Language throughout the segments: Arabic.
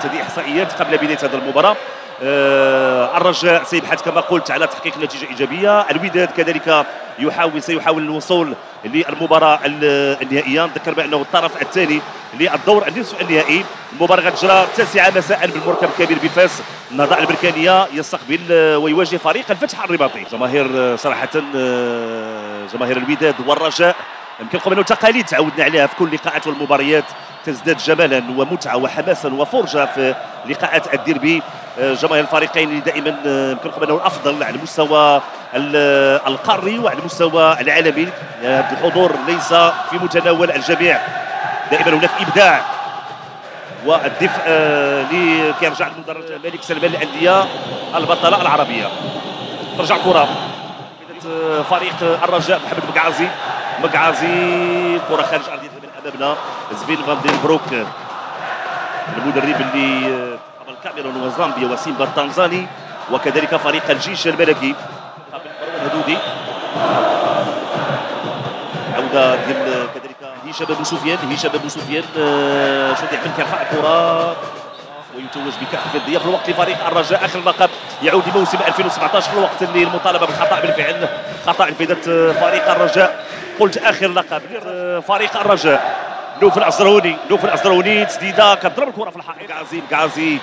احصائيات، هذه احصائيات قبل بدايه هذه المباراه. الرجاء سيبحث كما قلت على تحقيق نتيجه ايجابيه، الوداد كذلك سيحاول الوصول للمباراه النهائيه. نذكر بانه الطرف الثاني للدور النصف النهائي، المباراه غتجرى 9 مساء بالمركب الكبير بفاس. النهضه البركانيه يستقبل ويواجه فريق الفتح الرباطي. جماهير صراحه جماهير الوداد والرجاء يمكن نقول انه تقاليد تعودنا عليها في كل اللقاءات والمباريات، تزداد جمالا ومتعه وحماسا وفرجه في لقاءات الديربي. جماهير الفريقين دائما يمكن نقول انه الافضل على المستوى القاري وعلى المستوى العالمي. الحضور ليس في متناول الجميع، دائما هناك ابداع والدفء اللي كيرجع لمدرج الملك سلمان للانديه البطله العربيه. ترجع كره فريق الرجاء، محمد مقعازي كره خارج ارضيه من امامنا. زبين فان دين بروك المدرب اللي قبل الكاميرون وزامبيا وسيمبا التنزاني، وكذلك فريق الجيش الملكي قبل مروان هدودي. عوده ديال كذلك هشام بن سفيان شو يعمل كيرفع الكره ويتوج بكأس الفضيه في الوقت لفريق الرجاء. اخر لقب يعود لموسم 2017 في الوقت اللي المطالبه بالخطا بالفعل، خطا انفذت فريق الرجاء. قلت اخر لقب فريق الرجاء. نوف العزروني تسديده كتضرب الكره في الحائط. مقعازي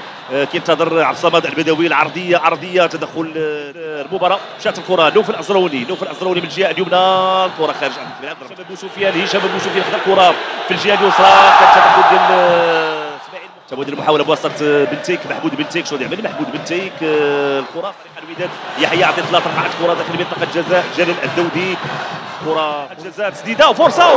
كينتظر عبد الصمد البدوي، العرضيه تدخل المباراه. مشات الكره نوف العزروني من الجهه اليمنى، الكره خارج الملعب. هشام بن سفيان خد الكره في الجهه اليسرى، كان تدخل ديال اسماعيل. تبادل المحاوله بواسطه محمود بنتيك. شو يعمل محمود بنتيك؟ الكره فريق الوداد يحيى عطيه الله، ترفعت الكره داخل منطقه الجزاء. جلال الدودي كرة الجزاء، تسديده وفرصه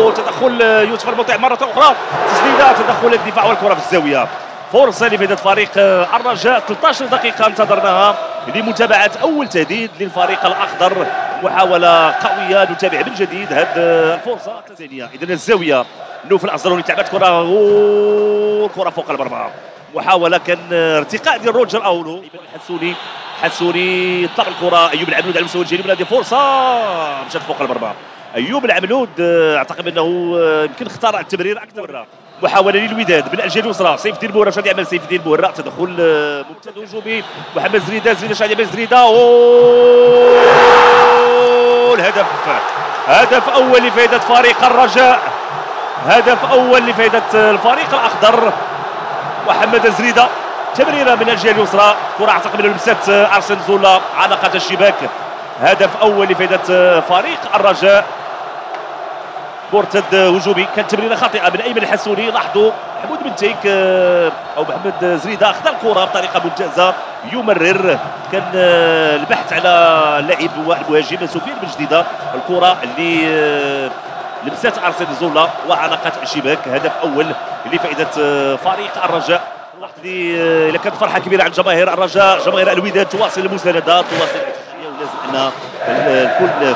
وتدخل يوسف المطيع مره اخرى. تسديده، تدخل الدفاع والكره في الزاويه. فرصه لفائده فريق الرجاء. 13 دقيقه انتظرناها لمتابعه اول تهديد للفريق الاخضر. محاوله قويه، نتابع من جديد هذه الفرصه الثانيه. اذا الزاويه نوف العزروني تلعبت كره فوق المرمى. محاوله كان ارتقاء ديال روجر اولو. حسوني طلع الكره. ايوب العملود على المستوى الجانبي، هذه فرصه مشات فوق المرمى. ايوب العملود اعتقد انه يمكن اختار التمرير اكثر. محاوله للوداد من الجهه اليسرى. سيف الدين بوهره شاد يعمل سيف الدين بوهره، تدخل ممتاز هجومي. محمد زريده شاد يعمل زريده. هدف اول لفائده فريق الرجاء، هدف اول لفائده الفريق الاخضر. محمد زريده تمريره من الجهه اليسرى، كره اعتقد انه لمست ارسن زولا على الشباك. هدف اول لفائده فريق الرجاء. مرتد هجومي، كانت تمريره خاطئه من ايمن الحسوني. لاحظوا محمود بنتيك او محمد زريده اخذ الكره بطريقه ممتازه، يمرر. كان البحث على اللاعب والمهاجم سفيان بن جديده. الكره اللي لمست ارسن زولا وعلقت الشباك. هدف اول لفائده فريق الرجاء. إذا كانت فرحة كبيرة عند جماهير الرجاء، جماهير الوداد تواصل المساندة، تواصل التشجيع، ولازم أن الكل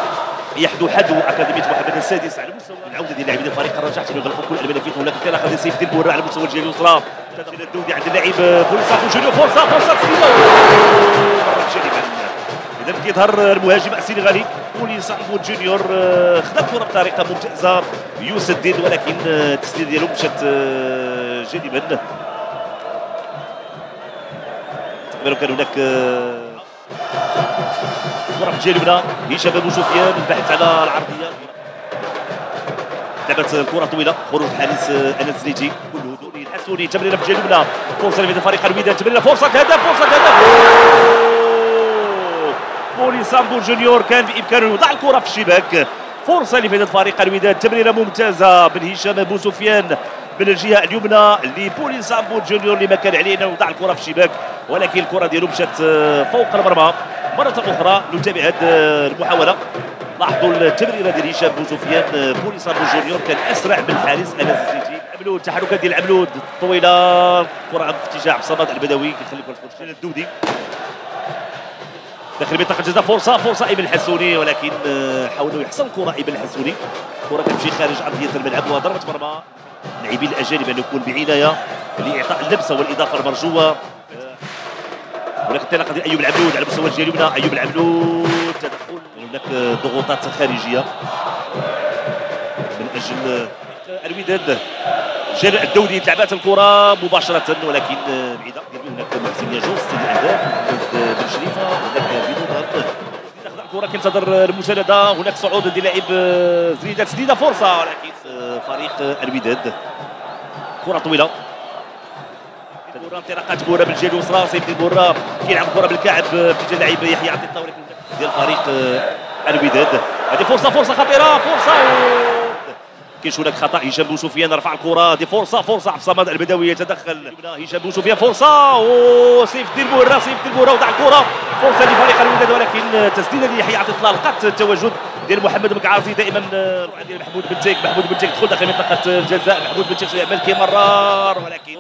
يحدو حدو أكاديمية محمد السادس على مستوى العودة ديال لاعبين فريق الرجاء حتى يغلقوا كل الملفات. هناك انطلاقة ديال سيف الدين بوهره على مستوى الجهة اليسرى. تدخل الدودي عند اللاعب بوليسافو جونيور، فرصة تسديدة إذا كيظهر المهاجم السنغالي بوليسافو جونيور، خدا الكرة بطريقة ممتازة يسدد، ولكن التسديد ديالو مشات جانبا. كان هناك كره في الجانب هشام بن سفيان، البحث على العرضيه. لعبت الكره طويله، خروج الحارس انس زنيتي كل هدوء. الحسوني تمريره في الجانب، فرصه لفريق الوداد، تمريره فرصه هدف. بوليسامبو جونيور كان بامكانه يوضع الكره في الشباك. فرصه لفائده فريق الوداد، تمريره ممتازه من هشام بن سفيان من الجهه اليمنى لبوليسامبو جونيور اللي ما كان عليه انه يوضع الكره في الشباك، ولكن الكره ديالو مشات فوق المرمى. مره اخرى نتابع هذه المحاوله. لاحظوا التمريره ديال هشام بن سفيان. بوليسامبو جونيور كان اسرع من الحارس انس زنيتي. عملود التحركات ديال عملود طويله، كره في اتجاه صمد البدوي كيخلي الكره تخرج الدودي داخل منطقه الجزاء. فرصه ايمن الحسوني، ولكن حاولوا يحصل الكره ايمن الحسوني. الكره كتمشي خارج ارضيه الملعب وضربه مرمى. اللاعبين الاجانب ان يكون بعنايه لاعطاء اللمسه والاضافه المرجوه. هناك انطلاقه ديال ايوب العملود على مستوى الجهه اليمنى. ايوب العملود تدخل، هناك ضغوطات خارجيه من اجل الوداد. جلال الدودي تلعبات الكره مباشره ولكن بعيده. هناك محسن ياجوس الاهداف بن شريفه هناك بدون ضغط تاخذ الكره كينتظر المسانده. هناك صعود ديال لاعب زريده تسديده فرصه ولكن فريق الوداد. كره طويله كره انطلاقات كره بالجهه اليسرى. سيف البورا كيلعب كره بالكعب باتجاه اللاعب يحيى عطيه الله ولكن ديال فريق الوداد. هذه فرصه خطيره فرصه كاين هناك خطا. هشام بوسفيان رفع الكره. هذه فرصه عبد الصمد البدوي يتدخل. هشام بوسفيان فرصه وسيف البورا وضع الكره فرصه لفريق الوداد ولكن تسديده ليحيى عطيه الله لقات التواجد ديال محمد مكعازي دائما ديال محمود بن تيك دخل داخل منطقه الجزاء. محمود بن تيك يعمل كيمرر ولكن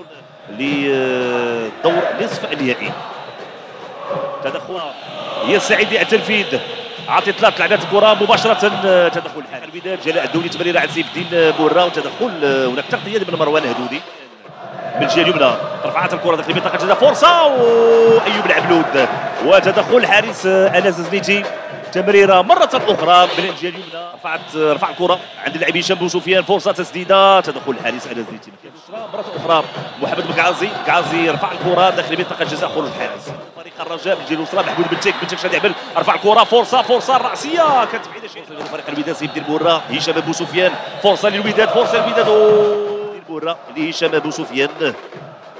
للدور نصف النهائي. تدخل هي السعيد التنفيذ عطيه الله لعبات الكره مباشره. تدخل الحال الوداد جلاء الدولي تمريره عند سيف الدين بورا وتدخل هناك تغطيه من مروان هدودي بالجهه اليمنى. رفعت الكره داخل منطقه الجزاء فرصه وايوب العبلود وتدخل الحارس انس زنيتي. تمريره مره اخرى من الجهه اليمنى. رفع الكره عند اللاعب هشام بوسفيان فرصه تسديده. تدخل الحارس انس زنيتي مره اخرى. محمد مكعازي رفع الكره داخل منطقه الجزاء خروج الحارس. فريق الرجاء بالجهه اليسرى محمود بن تيك شاد يعمل رفع الكره فرصه الراسيه كانت بعيده شويه. فريق الوداد سيف الدين بورا هشام بوسفيان فرصه للوداد البورا لهشام بوسفيان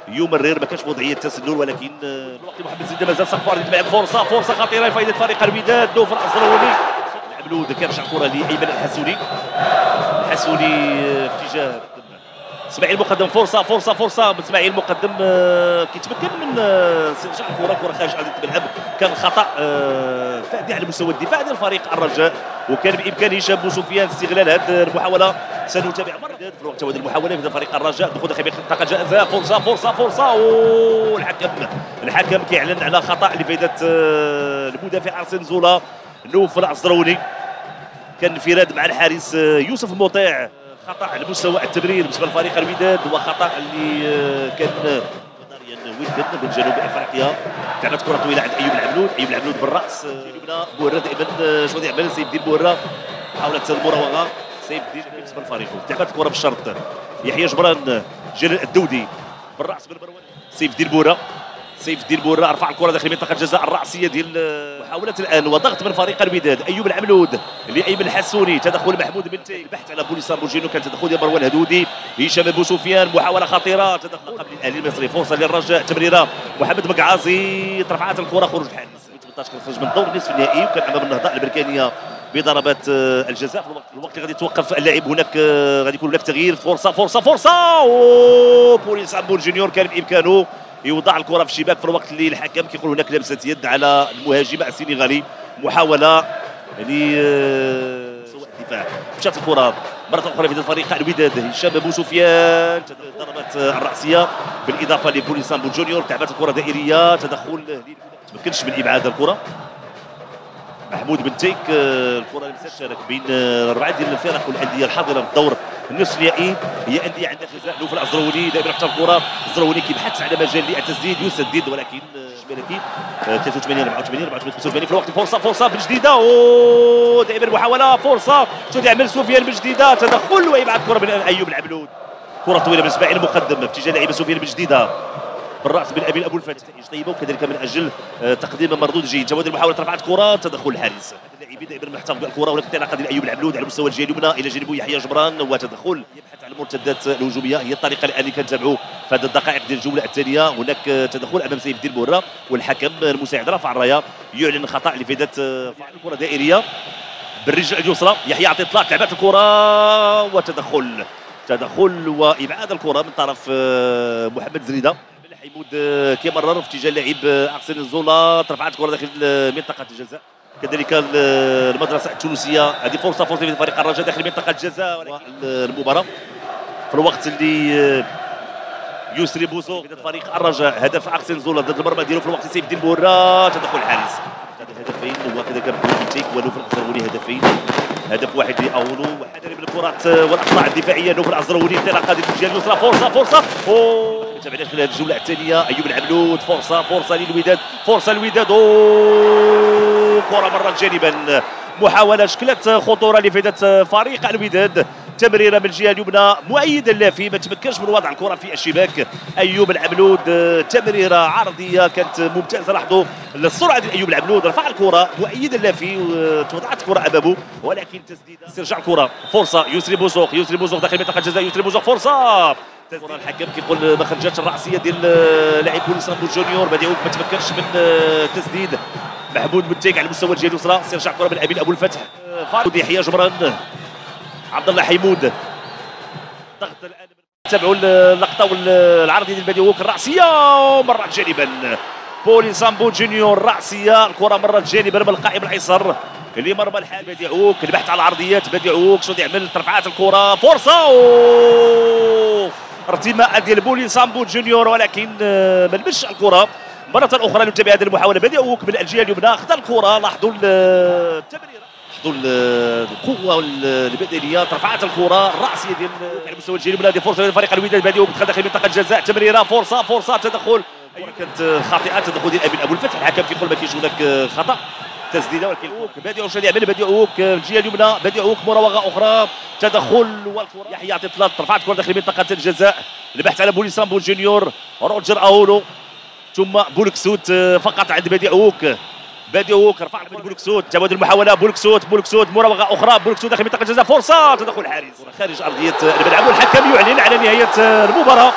يمرر. ما كانش وضعيه التسلل ولكن الوقت محمد زيد مازال سقف على الملعب. فرصه خطيره لفائده فريق الوداد. نوفل العزراوي العبلود كيرجع الكره لايمن الحسوني في اتجاه اسماعيل المقدم. فرصه اسماعيل المقدم كيتمكن من استرجاع الكره خارج ارضيه الملعب. كان خطا فادح على مستوى الدفاع ديال فريق الرجاء وكان بامكان هشام بوسفيان استغلال هذه المحاوله. سنتابع مره في الوقت هذا المحاوله من فريق الرجاء دخول داخل منطقه الجزاء. فرصه والحكم كيعلن على خطا لفائده المدافع ارسن زولا. نوف العزراوني كان انفراد مع الحارس يوسف المطيع. خطا على مستوى التمرير بالنسبه لفريق الوداد وخطا اللي كان وداد من جنوب افريقيا. لعبت كره طويله عند ايوب العبلود بالراس اليمنى. بورا دائما شنو يعمل سيف الدين بورا محاوله المراوغه سيف الدين بالنسبه للفريق. لعبت الكره بالشرط يحيى جبران جلال الدودي بالراس من مروان. سيف الدين بورا رفع الكره داخل منطقه الجزاء الراسيه ديال محاوله الان وضغط من فريق الوداد. ايوب العملود لايمن الحسوني. تدخل محمود بن تيك البحث على بوليس بوجينو. كان تدخل ديال مروان هدودي. هشام بوسفيان محاوله خطيره. تدخل قبل الاهلي المصري فرصه للرجاء. تمريره محمد مكعازي رفعت الكره خروج الحارس. 18 خرج من دور نصف النهائي وكان امام النهضه البركانيه بضربات الجزاء. في الوقت اللي غادي يتوقف اللاعب هناك غادي يكون هناك تغيير. فرصه بوليس امبول جونيور كان بامكانه يوضع الكره في الشباك في الوقت اللي الحكم كيقول هناك لمسه يد على المهاجم السنغالي. محاوله لسوء الدفاع. مشات الكره مره اخرى في فريق الوداد. هشام بوسفيان ضربات الراسيه بالاضافه لبوليس امبول جونيور. لعبت الكره دائريه. تدخل ما تمكنش من ابعاد الكره. محمود بن تيك الكره اللي تشارك بين اربعه ديال الفرق والانديه الحاضره في الدور النصف النهائي هي انديه عندها خزاء. نوف العزراوني دائما حتى الكره. العزراوني كيبحث على مجال للتسديد يسدد ولكن شمالكي 83 84 85 في الوقت. فرصه بجديده ودائما محاوله فرصه شو يعمل سفيان بجديده. تدخل ويبعد كره من ايوب العبلود. كره طويله من اسماعيل المقدم في اتجاه لاعب سفيان بجديده بالراس من ابو الفتح طيبه وكذلك من اجل تقديم مردود جيد. جواد المحاوله رفعت كره. تدخل الحارس. اللاعبين دائما محتفظ بالكره ولكن انطلاقه ديال ايوب العبلود على مستوى الجهه اليمنى الى جانبه يحيى جبران وتدخل يبحث على المرتدات الهجوميه. هي الطريقه الان اللي كنتابعوا في هذه الدقائق ديال الجوله الثانيه. هناك تدخل امام سيف الدين بورا والحكم المساعد رافع الرايه يعلن خطا لفائده الكره دائريه بالرجل اليسرى. يحيى عطيه الله لعبات الكره وتدخل وابعاد الكره من طرف محمد زريده. حيمود كيمرر في اتجاه اللاعب ارسن زولا. رفعت كره داخل منطقه الجزاء. كذلك المدرسه التونسيه. هذه فرصه في فريق الرجاء داخل منطقه الجزاء. المباراه في الوقت اللي يسري بوسو فريق الرجاء هدف ارسن زولا ضد المرمى ديالو في الوقت سيف الدين بورا. تدخل الحارس. هدفين وكذلك بن ولو في العزراوني هدف واحد لاولو. وحذر من الكرات والاخطاء الدفاعيه. نوف العزراوني انطلاقه ديال الجهه اليسرى. فرصه تابعنا خلال الجوله الثانيه. ايوب العبلود فرصه للوداد. كره مرت جانبا. محاوله شكلت خطوره لفائده فريق الوداد تمريره من الجهه اليمنى، مؤيد اللافي ما تمكنش من وضع الكره في الشباك. ايوب العبلود تمريره عرضيه كانت ممتازه. لاحظوا السرعه ديال ايوب العبلود، رفع الكره مؤيد اللافي وتوضعت الكره امامه، ولكن تسديده استرجاع الكره. فرصه يسري بوزوق، يسري بوزوق داخل منطقه الجزاء، يسري بوزوق فرصه. الحكم كيقول ما خرجتش الراسيه ديال لاعب بوليسامبو جونيور. بديعوك ما تمكنش من التسديد. محمود متيك على المستوى الجهه اليسرى، استرجاع الكره من امين ابو الفتح. فاروق يحيى جبران، عبد الله حيمود، ضغط الان. تابعوا اللقطه والعرضيه ديال بديعوك، الراسيه مرت جانبا. بوليسامبو جونيور راسيه، الكره مرت جانبا من القائم الايسر لمرمى الحال. بديعوك البحث على العرضيات، بديعوك شنو يعمل؟ ترفعات الكره، فرصه ارتماء ديال بوليسامبو جونيور، ولكن ما لمسش الكره. مرة أخرى نتابع هذه المحاولة. بديعوك من الجهة اليمنى، خذ الكرة. لاحظوا التمريرة، لاحظوا القوة البدنية، رفعت الكرة الرأسية ديال على مستوى الجهة اليمنى. هذه فرصة لفريق الوداد. بديعوك دخل داخل منطقة الجزاء، تمريرة، فرصة تدخل. كانت خاطئة، تدخل ديال أمين أبو الفتح. الحكم كيقول ما كاينش هناك خطأ، تسديدة. ولكن بديعوك شنو يعمل؟ بديعوك الجهة اليمنى، بديعوك مراوغة أخرى، تدخل والكرة. يحيى يعطي طلات، رفعت الكرة داخل منطقة الجزاء. البحث على بوليسامبو جونيور، روجر أولو ثم بولكسوت فقط عند بديعوك رفع من بولكسوت. تبادل المحاوله، بولكسوت مراوغه اخرى، بولكسوت داخل منطقه الجزاء، فرصه تدخل الحارس خارج ارضيه الملعب. والحكم يعلن على نهايه المباراه.